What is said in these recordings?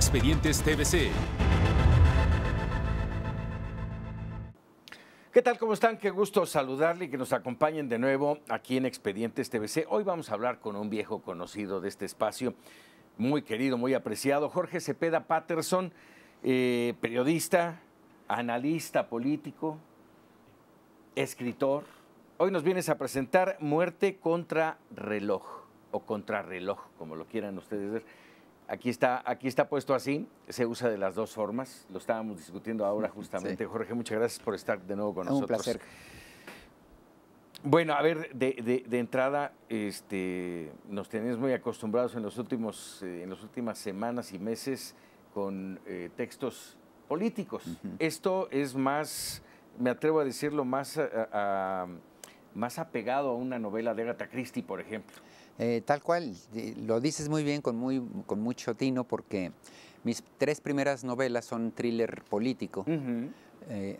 Expedientes TVC. ¿Qué tal? ¿Cómo están? Qué gusto saludarle y que nos acompañen de nuevo aquí en Expedientes TVC. Hoy vamos a hablar con un viejo conocido de este espacio, muy querido, muy apreciado, Jorge Cepeda Patterson, periodista, analista político, escritor. Hoy nos vienes a presentar Muerte contra reloj, o contrarreloj, como lo quieran ustedes ver. Aquí está puesto así, se usa de las dos formas, lo estábamos discutiendo ahora justamente. Sí. Jorge, muchas gracias por estar de nuevo con nosotros. Un placer. Bueno, a ver, de entrada, nos tenés muy acostumbrados en las últimas semanas y meses con textos políticos. Esto es más, me atrevo a decirlo, más apegado a una novela de Agatha Christie, por ejemplo. Tal cual, lo dices muy bien, con mucho tino, porque mis tres primeras novelas son thriller político,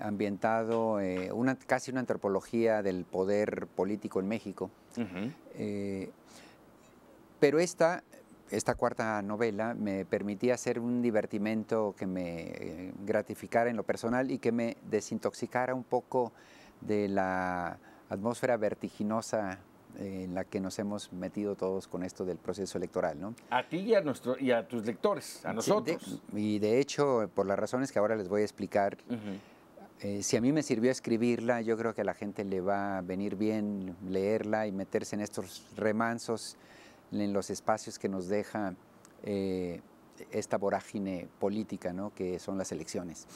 ambientado, casi una antropología del poder político en México. Pero esta cuarta novela me permitía hacer un divertimento que me gratificara en lo personal y que me desintoxicara un poco de la atmósfera vertiginosa en la que nos hemos metido todos con esto del proceso electoral, ¿no? A ti y a tus lectores, a nosotros. Y de hecho, por las razones que ahora les voy a explicar, si a mí me sirvió escribirla, yo creo que a la gente le va a venir bien leerla y meterse en estos remansos, en los espacios que nos deja esta vorágine política, ¿no?, que son las elecciones.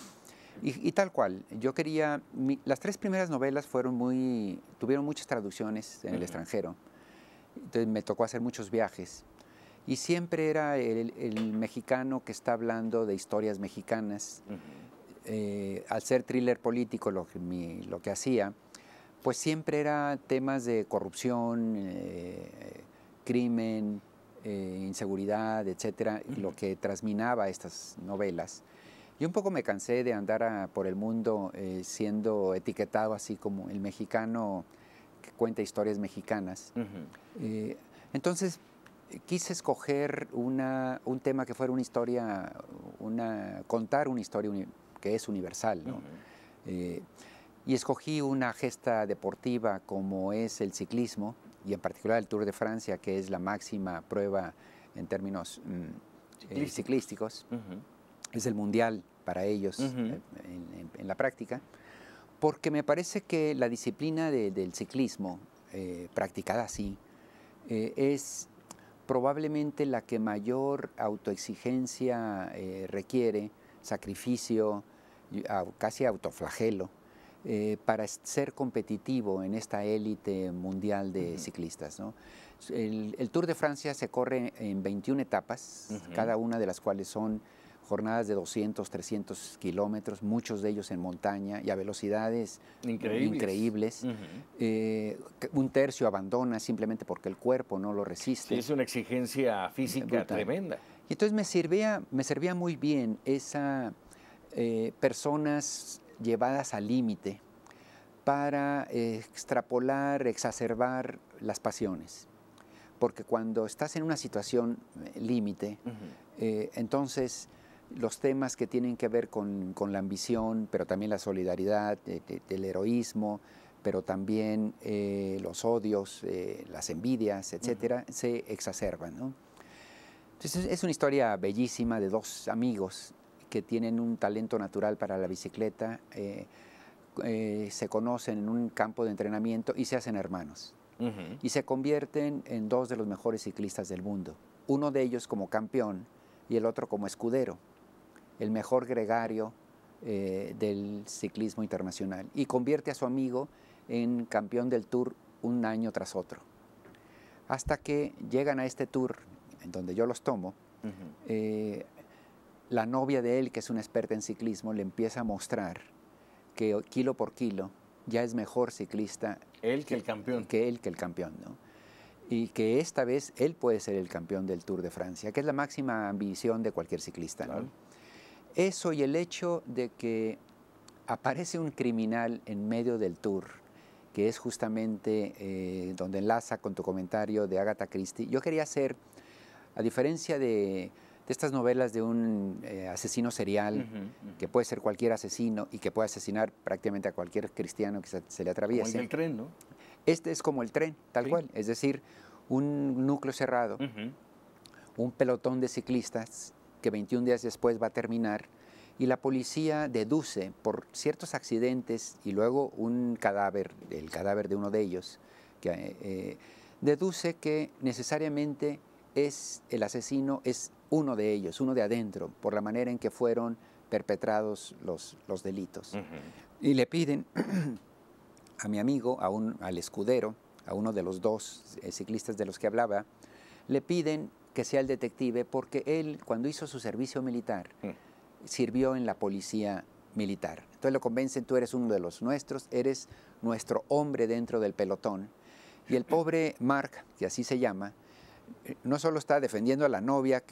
Y tal cual, yo quería, las tres primeras novelas tuvieron muchas traducciones en el extranjero, entonces me tocó hacer muchos viajes, y siempre era el mexicano que está hablando de historias mexicanas. Al ser thriller político lo que hacía, pues siempre era temas de corrupción, crimen, inseguridad, etcétera, lo que trasminaba estas novelas. Y un poco me cansé de andar por el mundo siendo etiquetado así como el mexicano que cuenta historias mexicanas. Entonces quise escoger un tema que fuera una historia, contar una historia que es universal, ¿no? Y escogí una gesta deportiva como es el ciclismo, y en particular el Tour de Francia, que es la máxima prueba en términos ciclísticos. Es el mundial para ellos en la práctica, porque me parece que la disciplina del ciclismo, practicada así, es probablemente la que mayor autoexigencia requiere, sacrificio, casi autoflagelo, para ser competitivo en esta élite mundial de ciclistas, ¿no? El Tour de Francia se corre en 21 etapas, cada una de las cuales son jornadas de 200, 300 kilómetros, muchos de ellos en montaña y a velocidades increíbles. Un tercio abandona simplemente porque el cuerpo no lo resiste. Sí, es una exigencia física tremenda. Y entonces me servía muy bien personas llevadas al límite para extrapolar, exacerbar las pasiones. Porque cuando estás en una situación límite, entonces los temas que tienen que ver con la ambición, pero también la solidaridad, el heroísmo, pero también los odios, las envidias, etcétera, se exacerban, ¿no? Entonces es una historia bellísima de dos amigos que tienen un talento natural para la bicicleta, se conocen en un campo de entrenamiento y se hacen hermanos. Y se convierten en dos de los mejores ciclistas del mundo. Uno de ellos como campeón y el otro como escudero, el mejor gregario del ciclismo internacional. Y convierte a su amigo en campeón del Tour un año tras otro. Hasta que llegan a este Tour, en donde yo los tomo, la novia de él, que es una experta en ciclismo, le empieza a mostrar que kilo por kilo ya es mejor ciclista él que el campeón. Que él que el campeón, ¿no? Y que esta vez él puede ser el campeón del Tour de Francia, que es la máxima ambición de cualquier ciclista, ¿no? Claro. Eso y el hecho de que aparece un criminal en medio del Tour, que es justamente donde enlaza con tu comentario de Agatha Christie. Yo quería hacer, a diferencia de de estas novelas de un asesino serial, que puede ser cualquier asesino y que puede asesinar prácticamente a cualquier cristiano que se le atraviese. Como el tren, ¿no? Este es como el tren, tal cual, es decir, un núcleo cerrado, un pelotón de ciclistas que 21 días después va a terminar, y la policía deduce por ciertos accidentes y luego un cadáver, el cadáver de uno de ellos, que deduce que necesariamente el asesino es uno de ellos, uno de adentro, por la manera en que fueron perpetrados los delitos. Y le piden a mi amigo, al escudero, a uno de los dos ciclistas de los que hablaba, le piden que sea el detective porque él, cuando hizo su servicio militar, sirvió en la policía militar. Entonces lo convencen: tú eres uno de los nuestros, eres nuestro hombre dentro del pelotón. Y el pobre Mark, que así se llama, no solo está defendiendo a la novia,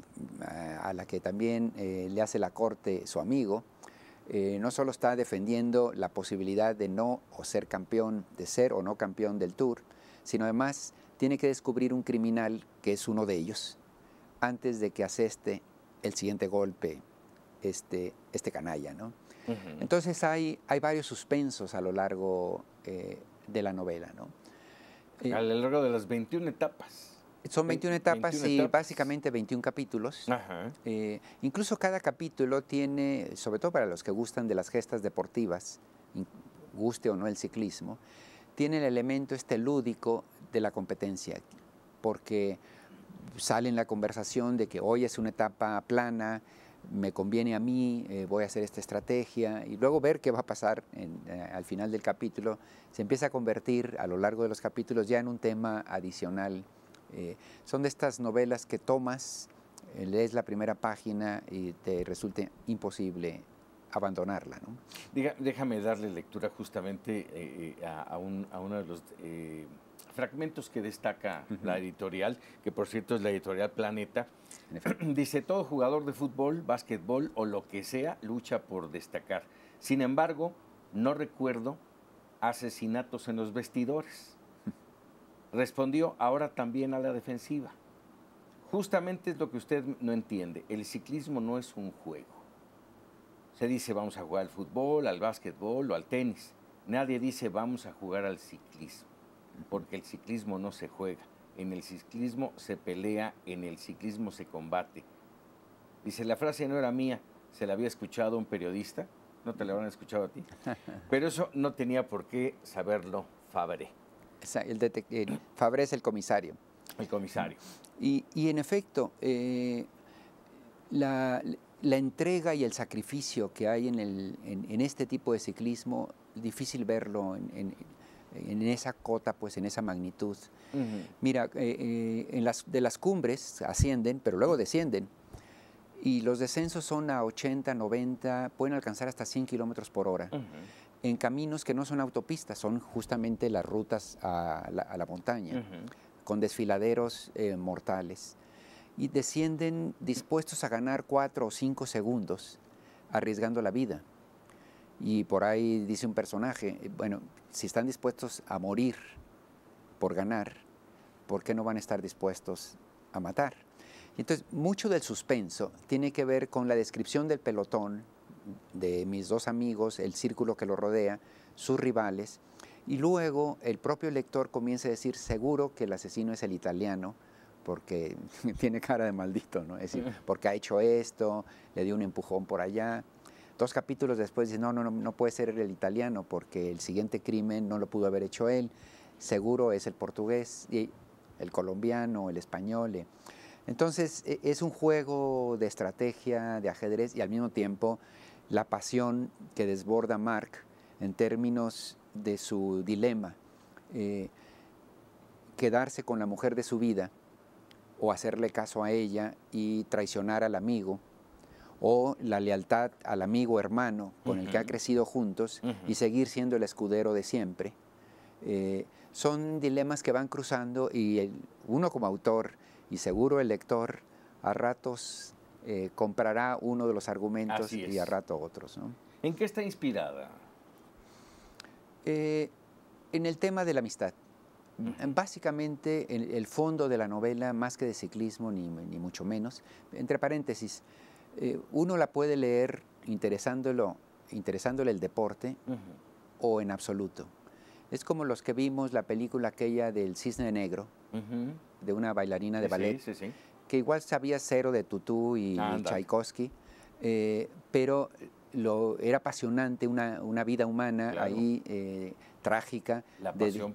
a la que también le hace la corte su amigo, no solo está defendiendo la posibilidad de no o ser campeón, de ser o no campeón del Tour, sino además tiene que descubrir un criminal que es uno de ellos antes de que aseste el siguiente golpe este canalla, ¿no? Entonces hay varios suspensos a lo largo de la novela, ¿no? A lo largo de las 21 etapas. Son 21 etapas 21 y etapas. básicamente 21 capítulos. Incluso cada capítulo tiene, sobre todo para los que gustan de las gestas deportivas, guste o no el ciclismo, tiene el elemento lúdico de la competencia, porque sale en la conversación de que hoy es una etapa plana, me conviene a mí, voy a hacer esta estrategia, y luego ver qué va a pasar al final del capítulo. Se empieza a convertir a lo largo de los capítulos ya en un tema adicional. Son de estas novelas que tomas, lees la primera página y te resulta imposible abandonarla, ¿no? Déjame darle lectura justamente a uno de los fragmentos que destaca la editorial, que por cierto es la editorial Planeta. Dice: todo jugador de fútbol, básquetbol o lo que sea lucha por destacar. Sin embargo, no recuerdo asesinatos en los vestidores. Respondió: ahora también a la defensiva. Justamente es lo que usted no entiende. El ciclismo no es un juego. Se dice vamos a jugar al fútbol, al básquetbol o al tenis. Nadie dice vamos a jugar al ciclismo, porque el ciclismo no se juega. En el ciclismo se pelea, en el ciclismo se combate. Dice: la frase no era mía, se la había escuchado a un periodista, no te la habrán escuchado a ti, pero eso no tenía por qué saberlo Fabré. Fabré es el comisario. El comisario. Y en efecto, la entrega y el sacrificio que hay en este tipo de ciclismo, difícil verlo en esa cota, pues en esa magnitud. Mira, de las cumbres ascienden, pero luego descienden. Y los descensos son a 80, 90, pueden alcanzar hasta 100 kilómetros por hora. En caminos que no son autopistas, son justamente las rutas a la montaña, con desfiladeros mortales. Y descienden dispuestos a ganar 4 o 5 segundos, arriesgando la vida. Y por ahí dice un personaje: bueno, si están dispuestos a morir por ganar, ¿por qué no van a estar dispuestos a matar? Entonces, mucho del suspenso tiene que ver con la descripción del pelotón, de mis dos amigos, el círculo que lo rodea, sus rivales, y luego el propio lector comienza a decir: seguro que el asesino es el italiano, porque tiene cara de maldito, ¿no? Es decir, porque ha hecho esto, le dio un empujón por allá. 2 capítulos después dice: no puede ser el italiano, porque el siguiente crimen no lo pudo haber hecho él, seguro es el portugués, y el colombiano, el español. Entonces es un juego de estrategia, de ajedrez, y al mismo tiempo la pasión que desborda Mark en términos de su dilema, quedarse con la mujer de su vida o hacerle caso a ella y traicionar al amigo, o la lealtad al amigo hermano con el que ha crecido juntos y seguir siendo el escudero de siempre. Son dilemas que van cruzando, y uno como autor y seguro el lector a ratos comprará uno de los argumentos y a rato otros, ¿no? ¿En qué está inspirada? En el tema de la amistad. Básicamente, el fondo de la novela, más que de ciclismo, ni mucho menos, entre paréntesis, uno la puede leer interesándole el deporte o en absoluto. Es como los que vimos la película aquella del Cisne Negro, de una bailarina de ballet, que igual sabía cero de Tutú y Tchaikovsky, pero era apasionante, una vida humana ahí trágica. La pasión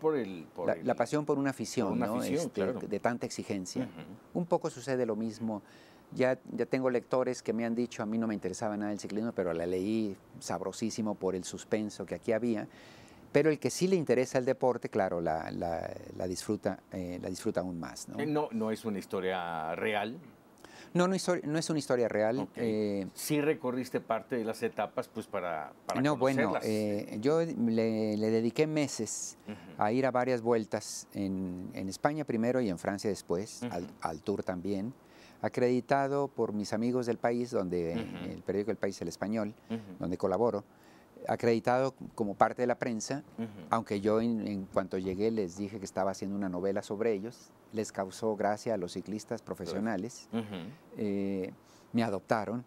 la pasión por una afición, por una ¿no? afición, claro. De tanta exigencia. Un poco sucede lo mismo. Ya tengo lectores que me han dicho, a mí no me interesaba nada el ciclismo, pero la leí sabrosísimo por el suspenso que aquí había. Pero el que sí le interesa el deporte, claro, la disfruta aún más, ¿no? No es una historia real. No es una historia real. Okay. Sí recorriste parte de las etapas pues para no, conocerlas. Bueno, yo le dediqué meses a ir a varias vueltas en España primero y en Francia después, al Tour también, acreditado por mis amigos del país, el periódico El País, El Español, donde colaboro, acreditado como parte de la prensa, aunque yo en cuanto llegué les dije que estaba haciendo una novela sobre ellos. Les causó gracia a los ciclistas profesionales, me adoptaron,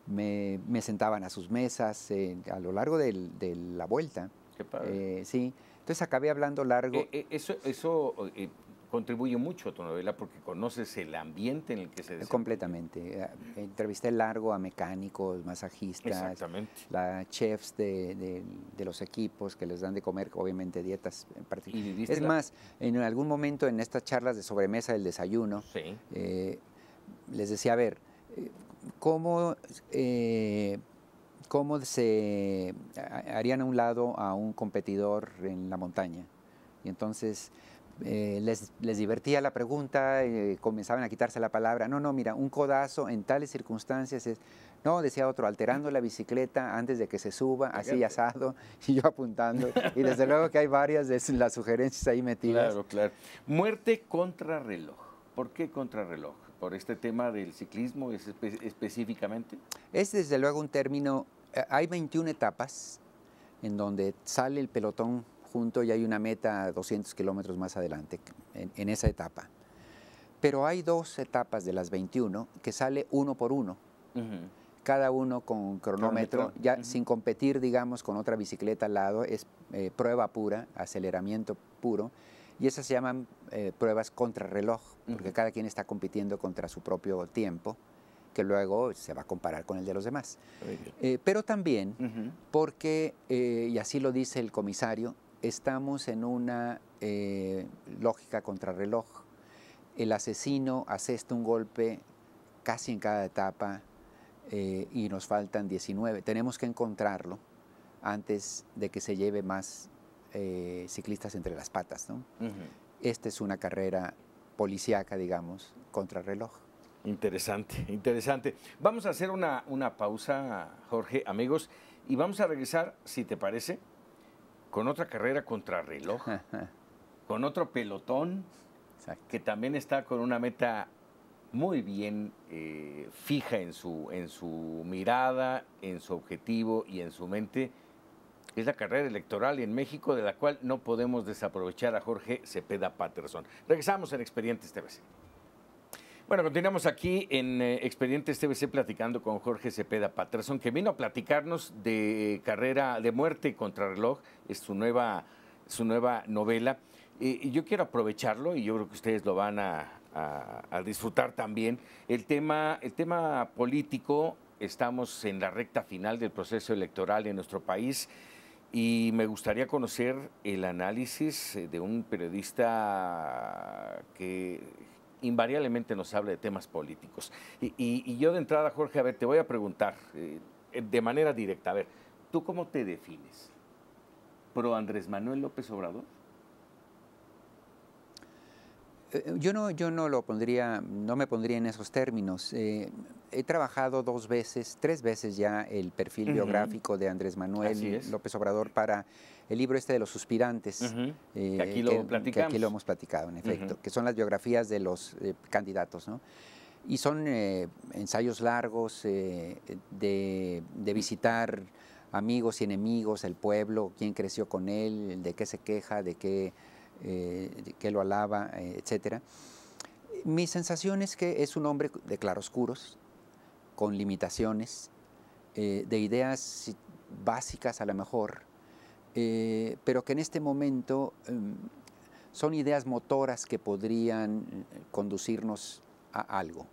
me sentaban a sus mesas a lo largo de la vuelta. Qué padre. Sí, entonces acabé hablando largo. Eso contribuye mucho a tu novela porque conoces el ambiente en el que se desenvuelve. Completamente. Entrevisté largo a mecánicos, masajistas, chefs de los equipos que les dan de comer, obviamente dietas en particular. Es más, en algún momento en estas charlas de sobremesa del desayuno, les decía, a ver, ¿cómo se harían a un lado a un competidor en la montaña? Y entonces les divertía la pregunta, comenzaban a quitarse la palabra. No, mira, un codazo en tales circunstancias es... No, decía otro, alterando la bicicleta antes de que se suba, así asado, y yo apuntando. Y desde luego que hay varias de las sugerencias ahí metidas. Claro. Muerte contra reloj. ¿Por qué contra reloj? ¿Por este tema del ciclismo específicamente? Es desde luego un término... Hay 21 etapas en donde sale el pelotón junto y hay una meta 200 kilómetros más adelante en esa etapa. Pero hay 2 etapas de las 21 que sale uno por uno, cada uno con cronómetro, ya sin competir, digamos, con otra bicicleta al lado, es prueba pura, aceleramiento puro, y esas se llaman pruebas contrarreloj, porque cada quien está compitiendo contra su propio tiempo, que luego se va a comparar con el de los demás. Pero también porque, y así lo dice el comisario, estamos en una lógica contrarreloj. El asesino asesta un golpe casi en cada etapa y nos faltan 19. Tenemos que encontrarlo antes de que se lleve más ciclistas entre las patas, ¿no? Esta es una carrera policíaca, digamos, contrarreloj. Interesante. Vamos a hacer una pausa, Jorge, amigos, y vamos a regresar, si te parece, con otra carrera contrarreloj, con otro pelotón. Exacto. Que también está con una meta muy bien fija en su mirada, en su objetivo y en su mente. Es la carrera electoral en México, de la cual no podemos desaprovechar a Jorge Cepeda Patterson. Regresamos en Expedientes TVC. Bueno, continuamos aquí en Expedientes TVC platicando con Jorge Cepeda Patterson, que vino a platicarnos de carrera de muerte contra reloj, es su nueva novela. Y yo quiero aprovecharlo, y yo creo que ustedes lo van a disfrutar también. El tema político, estamos en la recta final del proceso electoral en nuestro país, y me gustaría conocer el análisis de un periodista que invariablemente nos habla de temas políticos. Y yo de entrada, Jorge, a ver, te voy a preguntar de manera directa, a ver, ¿tú cómo te defines? ¿Pro Andrés Manuel López Obrador? Yo no me pondría en esos términos. He trabajado 3 veces ya el perfil biográfico de Andrés Manuel López Obrador para el libro de los suspirantes, que aquí lo platicamos. Que aquí lo hemos platicado, en efecto, que son las biografías de los candidatos, ¿no? Y son ensayos largos de visitar amigos y enemigos, el pueblo, quién creció con él, de qué se queja, de qué que lo alaba, etcétera. Mi sensación es que es un hombre de claroscuros, con limitaciones, de ideas básicas a lo mejor, pero que en este momento son ideas motoras que podrían conducirnos a algo.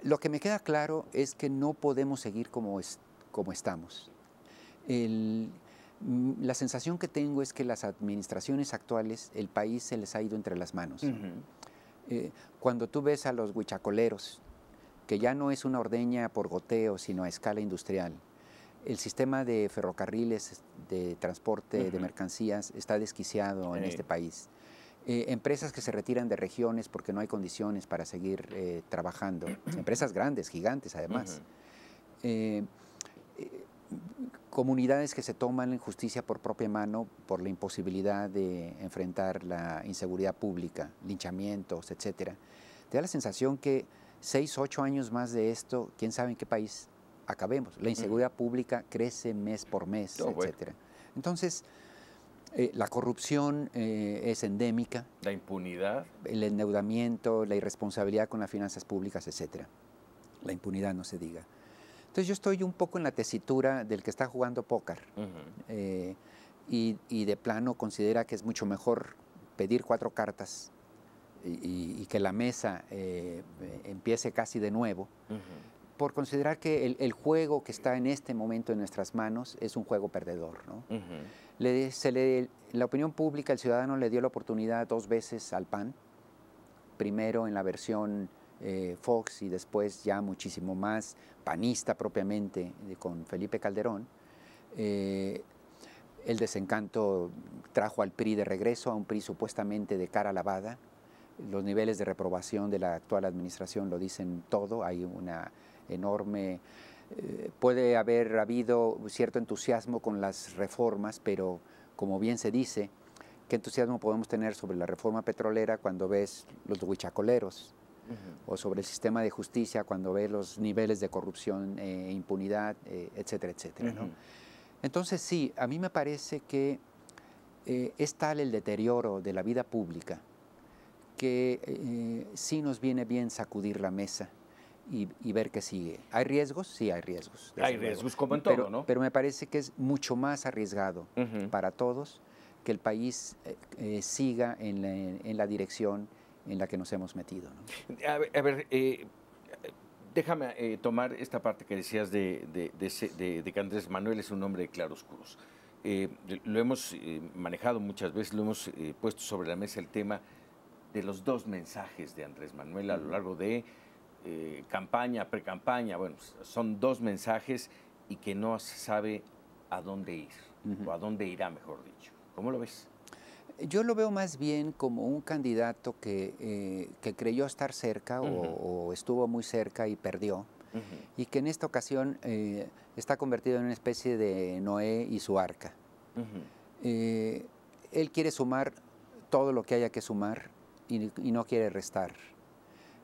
Lo que me queda claro es que no podemos seguir como estamos. La sensación que tengo es que las administraciones actuales, el país se les ha ido entre las manos. Cuando tú ves a los huichacoleros, que ya no es una ordeña por goteo, sino a escala industrial, el sistema de ferrocarriles de transporte de mercancías está desquiciado en este país. Empresas que se retiran de regiones porque no hay condiciones para seguir trabajando. Empresas grandes, gigantes además. Comunidades que se toman justicia por propia mano por la imposibilidad de enfrentar la inseguridad pública, linchamientos, etcétera. Te da la sensación que 6, 8 años más de esto, quién sabe en qué país acabemos. La inseguridad pública crece mes por mes, etcétera. Entonces, la corrupción es endémica. La impunidad. El endeudamiento, la irresponsabilidad con las finanzas públicas, etcétera. La impunidad no se diga. Entonces yo estoy un poco en la tesitura del que está jugando póker y de plano considera que es mucho mejor pedir 4 cartas y que la mesa empiece casi de nuevo, por considerar que el juego que está en este momento en nuestras manos es un juego perdedor, ¿no? La opinión pública, el ciudadano le dio la oportunidad 2 veces al PAN, primero en la versión Fox y después ya muchísimo más panista propiamente con Felipe Calderón. El desencanto trajo al PRI de regreso, a un PRI supuestamente de cara lavada. Los niveles de reprobación de la actual administración lo dicen todo. Hay una enorme... puede haber habido cierto entusiasmo con las reformas, pero como bien se dice, ¿qué entusiasmo podemos tener sobre la reforma petrolera cuando ves los huichacoleros? O sobre el sistema de justicia cuando ves los niveles de corrupción e impunidad, etcétera, etcétera, ¿no? Entonces sí, a mí me parece que es tal el deterioro de la vida pública que sí nos viene bien sacudir la mesa y ver qué sigue. ¿Hay riesgos? Sí, hay riesgos. Hay riesgos como en todo, ¿no? Pero me parece que es mucho más arriesgado para todos que el país siga en la dirección en la que nos hemos metido, ¿no? A ver, déjame tomar esta parte que decías de que Andrés Manuel es un hombre de claroscuros. Lo hemos manejado muchas veces, lo hemos puesto sobre la mesa el tema de los 2 mensajes de Andrés Manuel a lo largo de campaña, pre-campaña. Bueno, son 2 mensajes y que no se sabe a dónde ir, o a dónde irá, mejor dicho. ¿Cómo lo ves? Yo lo veo más bien como un candidato que creyó estar cerca o estuvo muy cerca y perdió, y que en esta ocasión está convertido en una especie de Noé y su arca. Él quiere sumar todo lo que haya que sumar y no quiere restar.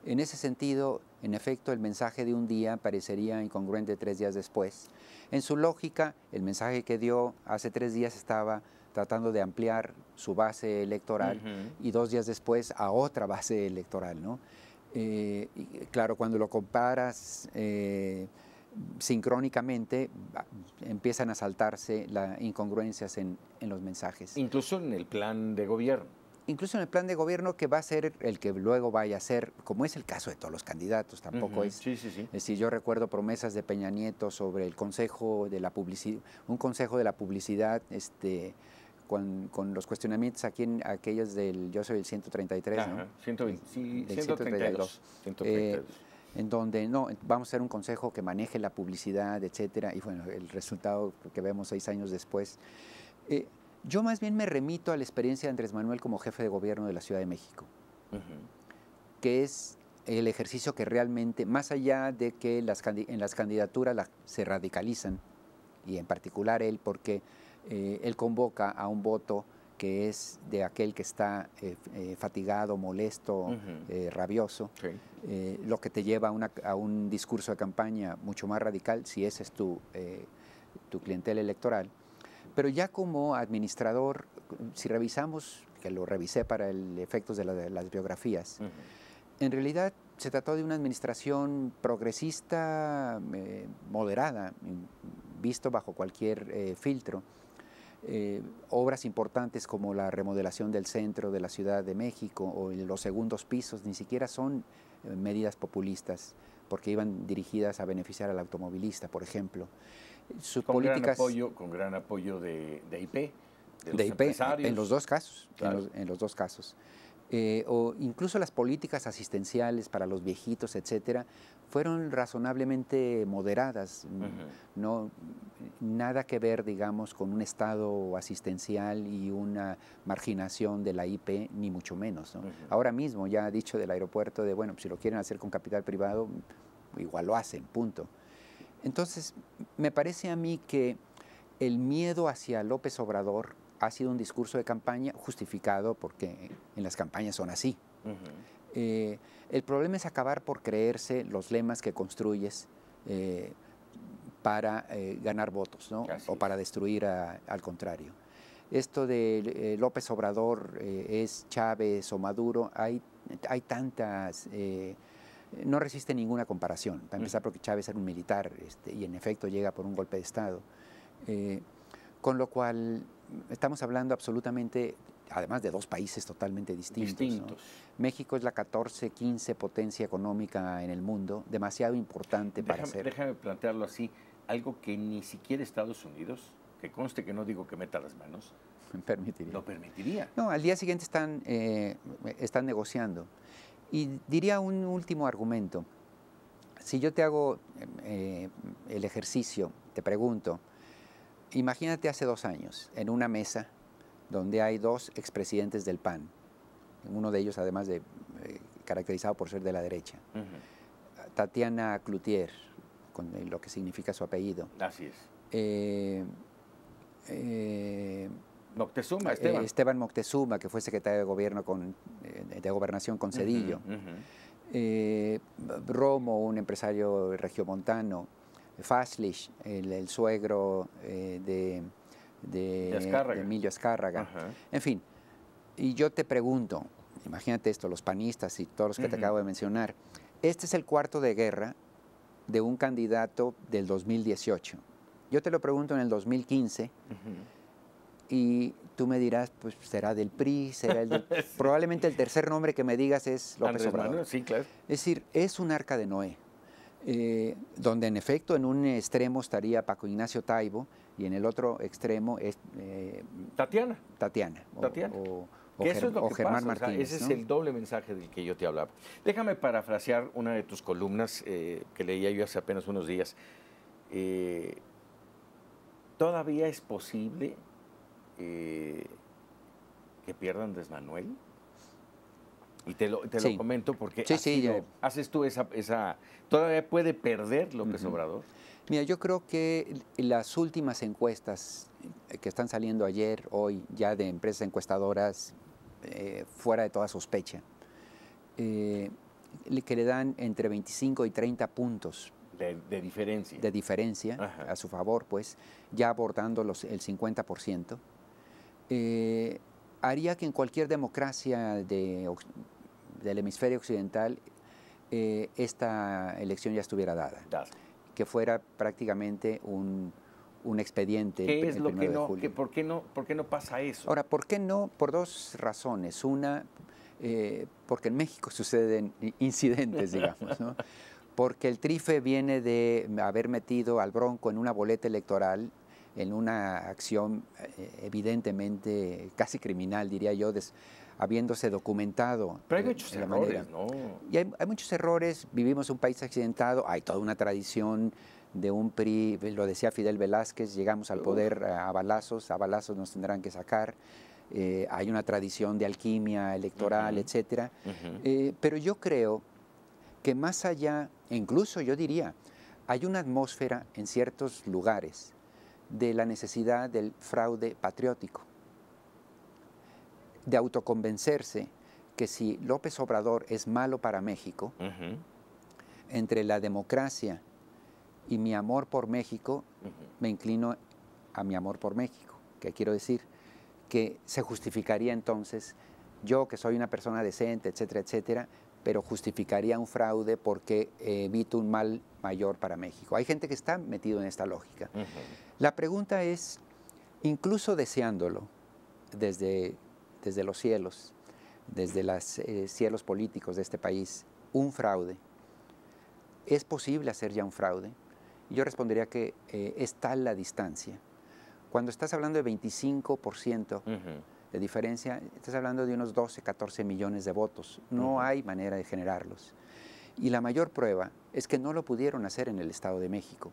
En ese sentido, en efecto, el mensaje de un día parecería incongruente 3 días después. En su lógica, el mensaje que dio hace 3 días estaba tratando de ampliar su base electoral y 2 días después a otra base electoral, ¿no? Y claro, cuando lo comparas sincrónicamente, empiezan a saltarse las incongruencias en los mensajes. Incluso en el plan de gobierno. Incluso en el plan de gobierno que va a ser el que luego vaya a ser, como es el caso de todos los candidatos, tampoco es... Sí. Es decir, yo recuerdo promesas de Peña Nieto sobre el Consejo de la Publicidad, un Consejo de la Publicidad, con los cuestionamientos aquí aquellos del, yo soy el 133, Ajá, ¿no? 132. En donde no, vamos a hacer un consejo que maneje la publicidad, etcétera, y bueno, el resultado que vemos 6 años después. Yo más bien me remito a la experiencia de Andrés Manuel como jefe de gobierno de la Ciudad de México, que es el ejercicio que realmente, más allá de que en las candidaturas se radicalizan, y en particular él, porque él convoca a un voto que es de aquel que está fatigado, molesto, rabioso, lo que te lleva a un discurso de campaña mucho más radical, si ese es tu clientela electoral. Pero ya como administrador, si revisamos que lo revisé para el efectos de las biografías, Ujú. en realidad se trató de una administración progresista, moderada, visto bajo cualquier filtro. Obras importantes como la remodelación del centro de la Ciudad de México o los segundos pisos ni siquiera son medidas populistas, porque iban dirigidas a beneficiar al automovilista, por ejemplo. Sus políticas Con gran apoyo de IP, de de los IP, empresarios. en los dos casos, Claro. en los dos casos. O incluso las políticas asistenciales para los viejitos, etcétera, fueron razonablemente moderadas. Ujú. No, nada que ver, digamos, con un estado asistencial y una marginación de la IP, ni mucho menos, ¿no? Ujú. Ahora mismo ya ha dicho del aeropuerto de, bueno, si lo quieren hacer con capital privado, igual lo hacen, punto. Entonces, me parece a mí que el miedo hacia López Obrador ha sido un discurso de campaña justificado porque en las campañas son así. Ujú. El problema es acabar por creerse los lemas que construyes para ganar votos, ¿no? Así O para es. destruir al contrario. Esto de López Obrador es Chávez o Maduro, hay tantas... no resiste ninguna comparación, para empezar porque Chávez era un militar y en efecto llega por un golpe de Estado. Con lo cual estamos hablando absolutamente, además de dos países totalmente distintos, ¿no? México es la 14, 15 potencia económica en el mundo, demasiado importante para ser. Déjame plantearlo así, algo que ni siquiera Estados Unidos, que conste que no digo que meta las manos, Permitiría. lo permitiría. No, al día siguiente están negociando. Y diría un último argumento. Si yo te hago el ejercicio, te pregunto, imagínate hace 2 años, en una mesa donde hay 2 expresidentes del PAN, uno de ellos además de caracterizado por ser de la derecha, Tatiana Cloutier, con lo que significa su apellido. Así es. Moctezuma, Esteban. Esteban Moctezuma, que fue secretario de gobierno de gobernación con Zedillo. Romo, un empresario regiomontano. Faslich, el suegro de Emilio Azcárraga. En fin, y yo te pregunto, imagínate esto, los panistas y todos los que te acabo de mencionar, este es el cuarto de guerra de un candidato del 2018. Yo te lo pregunto en el 2015 y tú me dirás, pues será del PRI, será el del... Sí. Probablemente el tercer nombre que me digas es López Obrador. Manuel, sí, claro. Es decir, es un arca de Noé, donde en efecto en un extremo estaría Paco Ignacio Taibo y en el otro extremo es Tatiana. O Germán Martínez. Ese es el doble mensaje del que yo te hablaba. Déjame parafrasear una de tus columnas que leía yo hace apenas unos días. ¿Todavía es posible que pierdan Andrés Manuel? Y te lo comento porque haces tú esa... ¿Todavía puede perder López Obrador? Mira, yo creo que las últimas encuestas que están saliendo ayer, hoy, ya de empresas encuestadoras fuera de toda sospecha, que le dan entre 25 y 30 puntos de diferencia. De diferencia a su favor, pues, ya abordando el 50%. Haría que en cualquier democracia del hemisferio occidental esta elección ya estuviera dada. Que fuera prácticamente un expediente. ¿Qué es lo que no? ¿Por qué no pasa eso? Ahora, ¿por qué no? Por 2 razones. Una, porque en México suceden incidentes, digamos, ¿no? Porque el Trife viene de haber metido al Bronco en una boleta electoral, en una acción evidentemente casi criminal, diría yo, habiéndose documentado. Pero hay muchos errores, ¿no? Y hay muchos errores, vivimos en un país accidentado, hay toda una tradición de un PRI, lo decía Fidel Velázquez, llegamos al poder a balazos nos tendrán que sacar, hay una tradición de alquimia electoral, etcétera. Pero yo creo que más allá, incluso yo diría, hay una atmósfera en ciertos lugares de la necesidad del fraude patriótico, de autoconvencerse que si López Obrador es malo para México, entre la democracia y mi amor por México, me inclino a mi amor por México. ¿Qué quiero decir? que se justificaría entonces, yo que soy una persona decente, etcétera, etcétera, pero justificaría un fraude porque evito un mal mayor para México. Hay gente que está metido en esta lógica. La pregunta es, incluso deseándolo desde los cielos, desde los cielos políticos de este país, un fraude, ¿es posible hacer ya un fraude? Yo respondería que es tal la distancia. Cuando estás hablando de 25% de diferencia, estás hablando de unos 12, 14 millones de votos. No hay manera de generarlos. Y la mayor prueba es que no lo pudieron hacer en el Estado de México.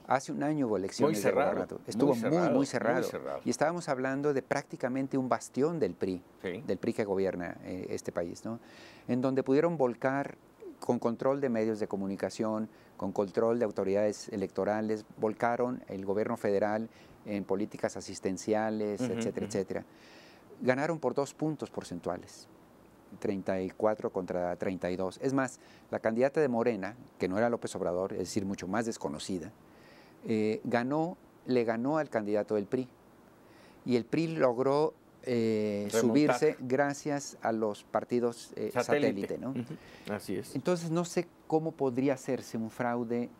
Hace un año hubo elecciones de gobernador. Estuvo muy cerrado. Y estábamos hablando de prácticamente un bastión del PRI, del PRI que gobierna este país, ¿no? En donde pudieron volcar con control de medios de comunicación, con control de autoridades electorales, volcaron el gobierno federal en políticas asistenciales, etcétera, etcétera. Ganaron por 2 puntos porcentuales, 34 contra 32. Es más, la candidata de Morena, que no era López Obrador, es decir, mucho más desconocida, le ganó al candidato del PRI. Y el PRI logró subirse gracias a los partidos satélite, ¿no? Así es. Entonces no sé cómo podría hacerse un fraude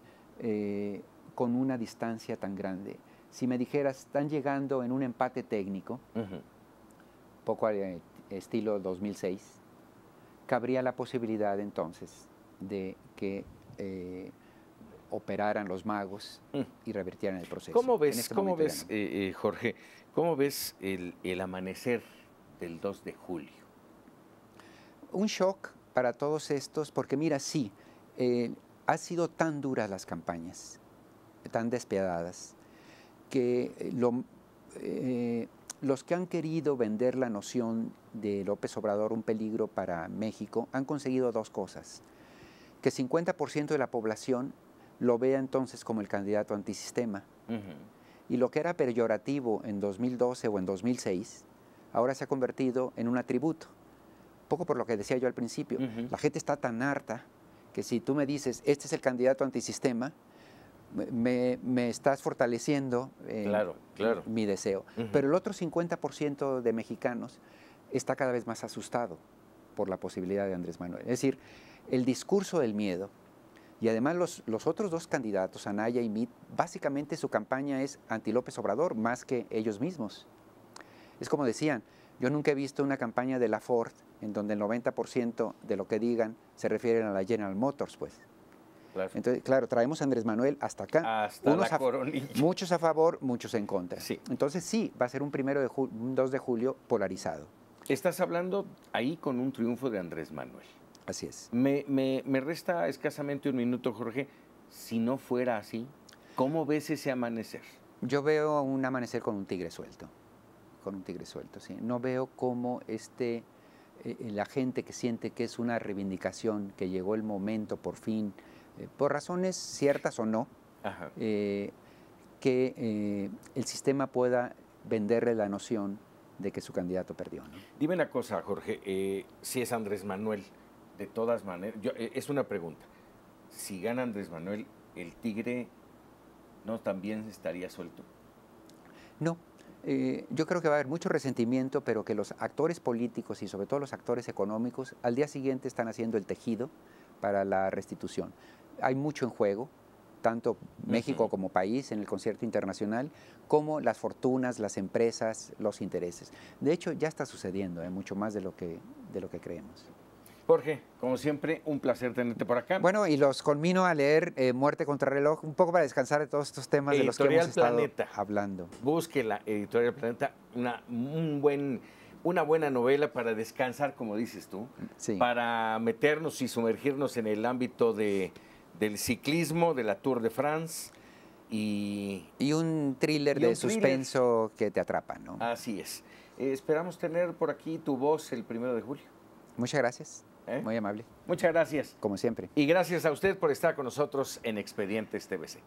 con una distancia tan grande. Si me dijeras, están llegando en un empate técnico, poco al estilo 2006, cabría la posibilidad entonces de que operaran los magos y revirtieran el proceso. ¿Cómo ves, Jorge, cómo ves el amanecer del 2 de julio? Un shock para todos estos, porque mira, sí, han sido tan duras las campañas, tan despiadadas, que los que han querido vender la noción de López Obrador un peligro para México han conseguido 2 cosas. Que 50% de la población lo vea entonces como el candidato antisistema. Y lo que era peyorativo en 2012 o en 2006, ahora se ha convertido en un atributo. Poco por lo que decía yo al principio. La gente está tan harta que si tú me dices, este es el candidato antisistema, me estás fortaleciendo mi deseo. Pero el otro 50% de mexicanos está cada vez más asustado por la posibilidad de Andrés Manuel. Es decir, el discurso del miedo, y además los otros 2 candidatos, Anaya y Mitt, básicamente su campaña es anti-López Obrador más que ellos mismos. Es como decían, yo nunca he visto una campaña de la Ford en donde el 90% de lo que digan se refieren a la General Motors, pues. Claro. Entonces, claro, traemos a Andrés Manuel hasta acá. Hasta la coronilla. Muchos a favor, muchos en contra. Sí. Entonces sí, va a ser un 2 de julio polarizado. Estás hablando ahí con un triunfo de Andrés Manuel. Así es. Me resta escasamente un minuto, Jorge. Si no fuera así, ¿cómo ves ese amanecer? Yo veo un amanecer con un tigre suelto. Con un tigre suelto, sí. No veo cómo la gente que siente que es una reivindicación, que llegó el momento por fin, por razones ciertas o no, que el sistema pueda venderle la noción de que su candidato perdió, ¿no? Dime una cosa, Jorge, si es Andrés Manuel, de todas maneras, es una pregunta, si gana Andrés Manuel, ¿el tigre no también estaría suelto? No, yo creo que va a haber mucho resentimiento, pero que los actores políticos y sobre todo los actores económicos al día siguiente están haciendo el tejido para la restitución. Hay mucho en juego, tanto México como país en el concierto internacional, como las fortunas, las empresas, los intereses. De hecho, ya está sucediendo, mucho más de lo que creemos. Jorge, como siempre, un placer tenerte por acá. Bueno, y los conmino a leer Muerte contra reloj, un poco para descansar de todos estos temas de los que hemos estado hablando. Busque la Editorial Planeta, una buena novela para descansar, como dices tú, para meternos y sumergirnos en el ámbito del ciclismo, de la Tour de France. Y un thriller de suspenso que te atrapa, ¿no? Así es. Esperamos tener por aquí tu voz el 1 de julio. Muchas gracias. Muy amable. Muchas gracias. Como siempre. Y gracias a usted por estar con nosotros en Expedientes TVC.